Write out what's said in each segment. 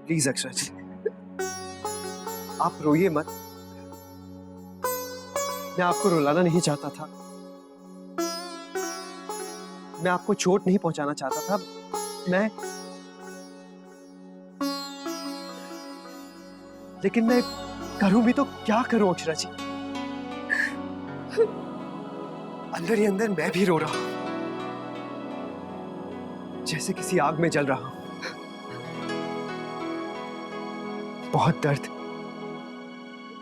Please Akshara जी, आप रोइए मत। मैं आपको रुलाना नहीं चाहता था, मैं आपको चोट नहीं पहुंचाना चाहता था। लेकिन मैं करूं भी तो क्या करूं अक्षरा जी? अंदर ही अंदर मैं भी रो रहा हूं, जैसे किसी आग में जल रहा हूं। बहुत दर्द,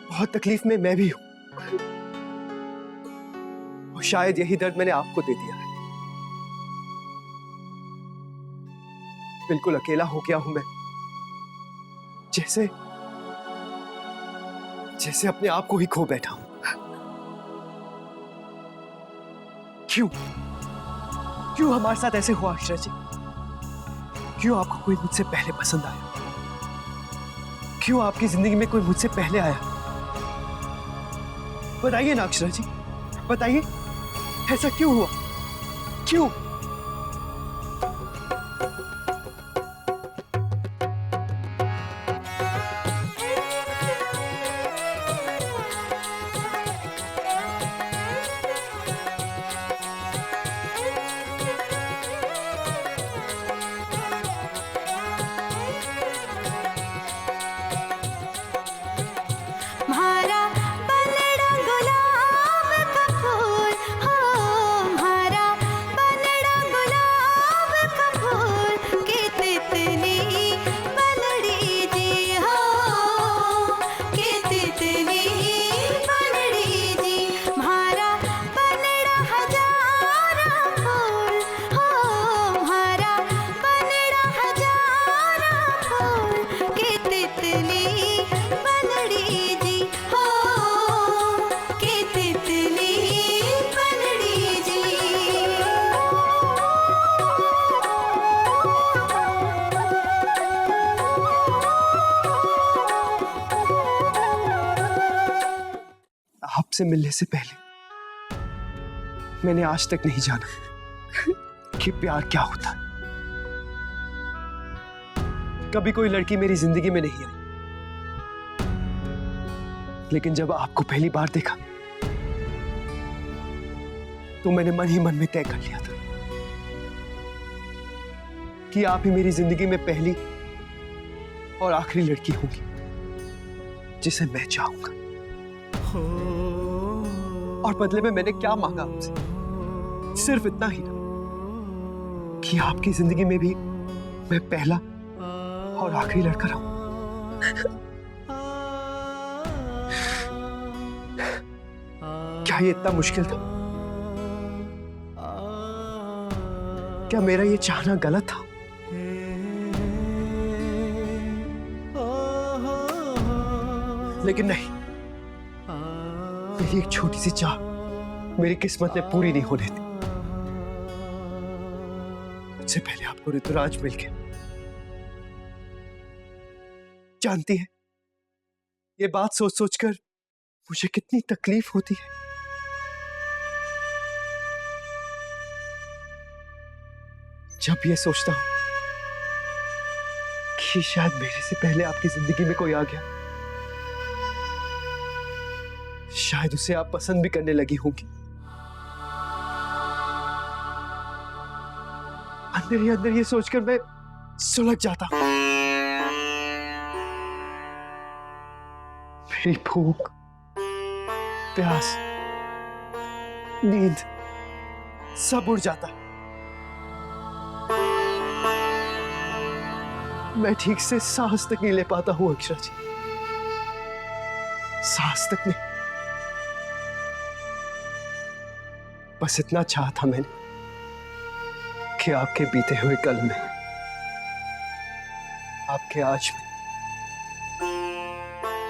बहुत तकलीफ में मैं भी हूं, और शायद यही दर्द मैंने आपको दे दिया है। बिल्कुल अकेला हो गया हूं मैं, जैसे जैसे अपने आप को ही खो बैठा हूं। क्यों क्यों हमारे साथ ऐसे हुआ अक्षरा जी? क्यों आपको कोई मुझसे पहले पसंद आया? क्यों आपकी जिंदगी में कोई मुझसे पहले आया? बताइए ना अक्षरा जी, बताइए, ऐसा क्यों हुआ? क्यों? म्हारा बनड़ा गुलाब का फूल हो, म्हारा बनड़ा गुलाब का फूल के तितली बनड़ी जी हो, के तितली बनड़ी जी। म्हारा बनड़ा हजारा फूल हो, म्हारा बनड़ा हजारा फूल के तितली बनड़ी जी हो, के तितली बनड़ी जी। आपसे मिलने से पहले मैंने आज तक नहीं जाना कि प्यार क्या होता है। कभी कोई लड़की मेरी जिंदगी में नहीं आई, लेकिन जब आपको पहली बार देखा तो मैंने मन ही मन में तय कर लिया था कि आप ही मेरी जिंदगी में पहली और आखिरी लड़की होंगी जिसे मैं चाहूंगा। और बदले में मैंने क्या मांगा आपसे? सिर्फ इतना ही ना कि आपकी जिंदगी में भी मैं पहला और आखिरी लड़का रहूं। क्या ये इतना मुश्किल था? क्या मेरा ये चाहना गलत था? लेकिन नहीं, मेरी एक छोटी सी चाह मेरी किस्मत ने पूरी नहीं होने दी। मुझसे पहले आपको ऋतुराज मिल गया। जानती है, ये बात सोच सोचकर मुझे कितनी तकलीफ होती है। जब ये सोचता हूं कि शायद मेरे से पहले आपकी जिंदगी में कोई आ गया, शायद उसे आप पसंद भी करने लगी होंगी, अंदर ही अंदर ये सोचकर मैं सुलझ जाता हूं। मेरी भूख, प्यास, नींद सब उड़ जाता है। मैं ठीक से सांस तक नहीं ले पाता हूं अक्षरा जी, सांस तक नहीं। बस इतना चाहा था मैंने कि आपके बीते हुए कल में, आपके आज में,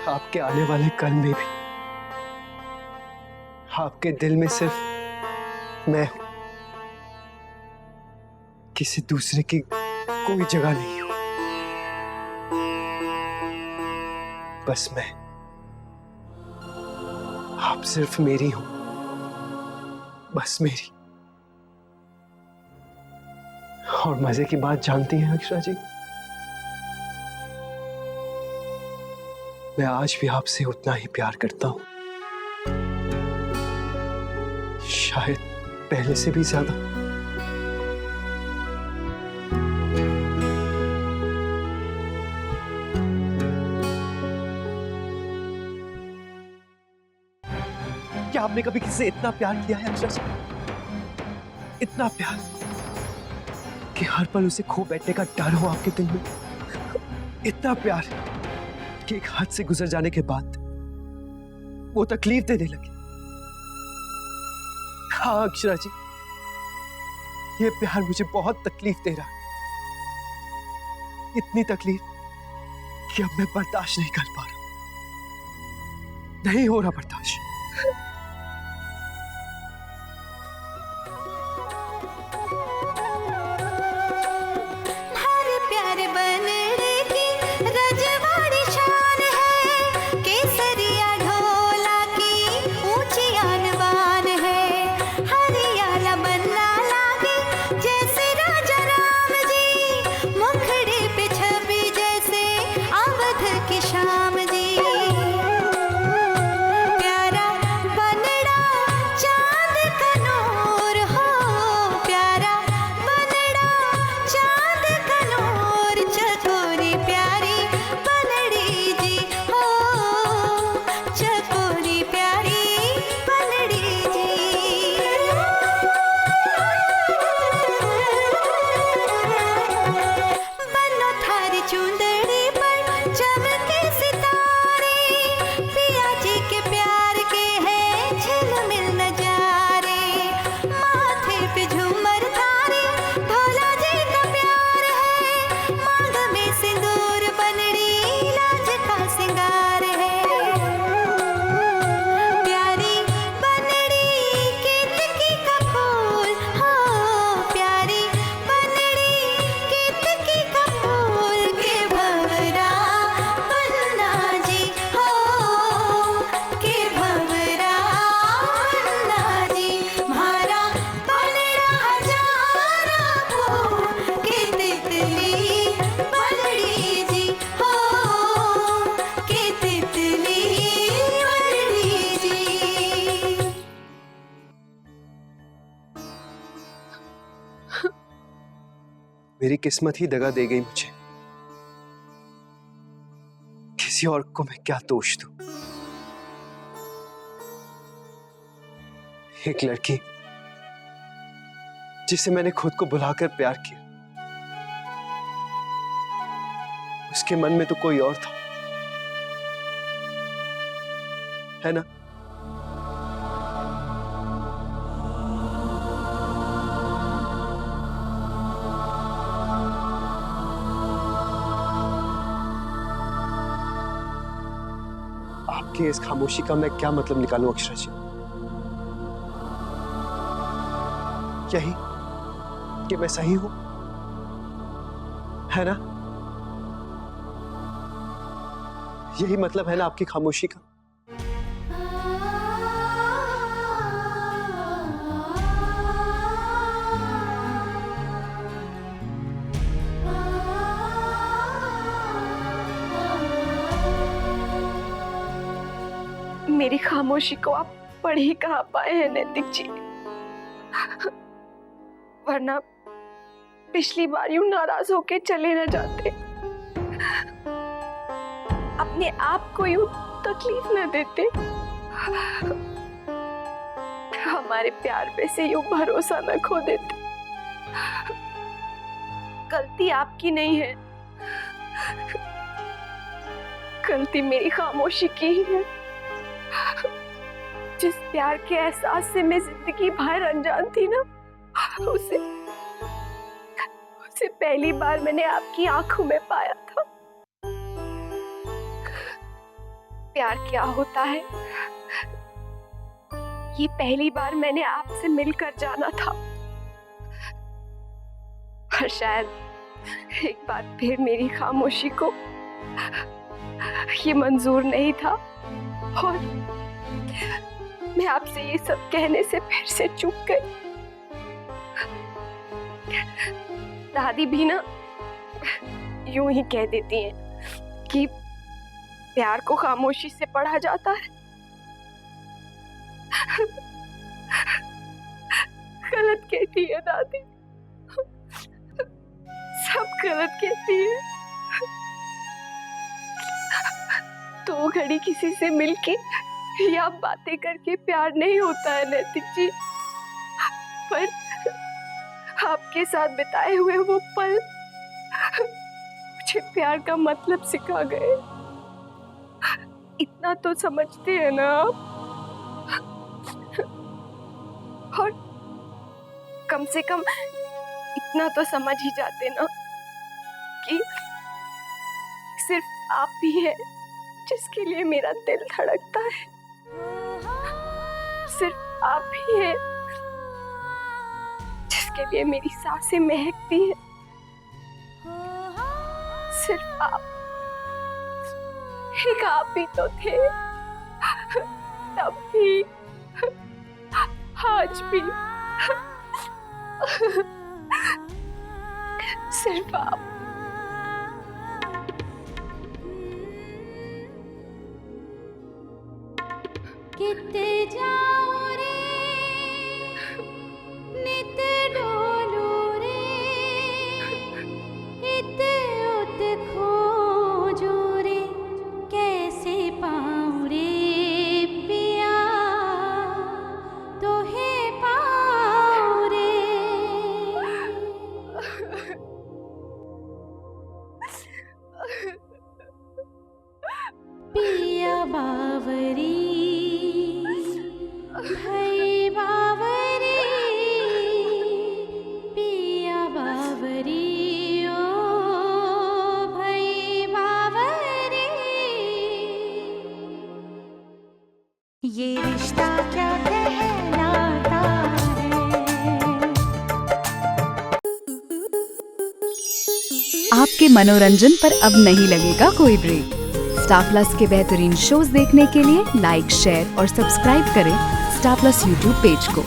आपके आने वाले कल में भी आपके दिल में सिर्फ मैं हूं, किसी दूसरे की कोई जगह नहीं। बस मैं, आप सिर्फ मेरी हो, बस मेरी। और मजे की बात जानती हैं अक्षरा जी, मैं आज भी आपसे उतना ही प्यार करता हूं, शायद पहले से भी ज्यादा। क्या आपने कभी किसी से इतना प्यार किया है अक्षरा जी? इतना प्यार कि हर पल उसे खो बैठने का डर हो आपके दिल में? इतना प्यार कि एक हद से गुजर जाने के बाद वो तकलीफ देने लगे? हाँ अक्षरा जी, ये प्यार मुझे बहुत तकलीफ दे रहा है। इतनी तकलीफ कि अब मैं बर्दाश्त नहीं कर पा रहा। नहीं हो रहा बर्दाश्त। मेरी किस्मत ही दगा दे गई मुझे। किसी और को मैं क्या दोष दूं? एक लड़की जिसे मैंने खुद को बुलाकर प्यार किया, उसके मन में तो कोई और था, है ना? आपकी इस खामोशी का मैं क्या मतलब निकालूं अक्षरा जी? यही कि मैं सही हूं, है ना? यही मतलब है ना आपकी खामोशी का? मेरी खामोशी को आप पढ़ ही कहाँ पाए हैं नैतिक जी, वरना पिछली बार यूं नाराज होके चले न जाते, अपने आप को यूं तकलीफ न देते, हमारे प्यार पे से यूं भरोसा न खो देते। गलती आपकी नहीं है, गलती मेरी खामोशी की ही है। जिस प्यार के एहसास से मैं जिंदगी भर अनजान थी ना, उसे पहली बार मैंने आपकी आंखों में पाया था। प्यार क्या होता है, ये पहली बार मैंने आपसे मिलकर जाना था। पर शायद एक बार फिर मेरी खामोशी को ये मंजूर नहीं था और मैं आपसे ये सब कहने से फिर से चूक गई। दादी भी ना यूं ही कह देती हैं कि प्यार को खामोशी से पढ़ा जाता है। गलत कहती है दादी, सब गलत कहती है। तो घड़ी किसी से मिलके या बातें करके प्यार नहीं होता है नैतिक जी, पर आपके साथ बिताए हुए वो पल मुझे प्यार का मतलब सिखा गए। इतना तो समझते हैं ना आप, और कम से कम इतना तो समझ ही जाते ना कि सिर्फ आप ही है जिसके लिए मेरा दिल धड़कता है, सिर्फ आप ही है जिसके लिए मेरी सांसें महकती है, सिर्फ आप, एक आप ही तो थे तब भी, आज भी, सिर्फ आप। किते जाओ रे नित डोलो रे, इते उत खोजो रे, कैसे पाऊं रे पिया तोहे पाऊं रे। पिया बावरी भई बावरी, पिया बावरी ओ भई बावरी। ये रिश्ता क्या कहलाता है। आपके मनोरंजन पर अब नहीं लगेगा कोई ब्रेक। स्टार प्लस के बेहतरीन शोज देखने के लिए लाइक, शेयर और सब्सक्राइब करें स्टार प्लस यूट्यूब पेज को।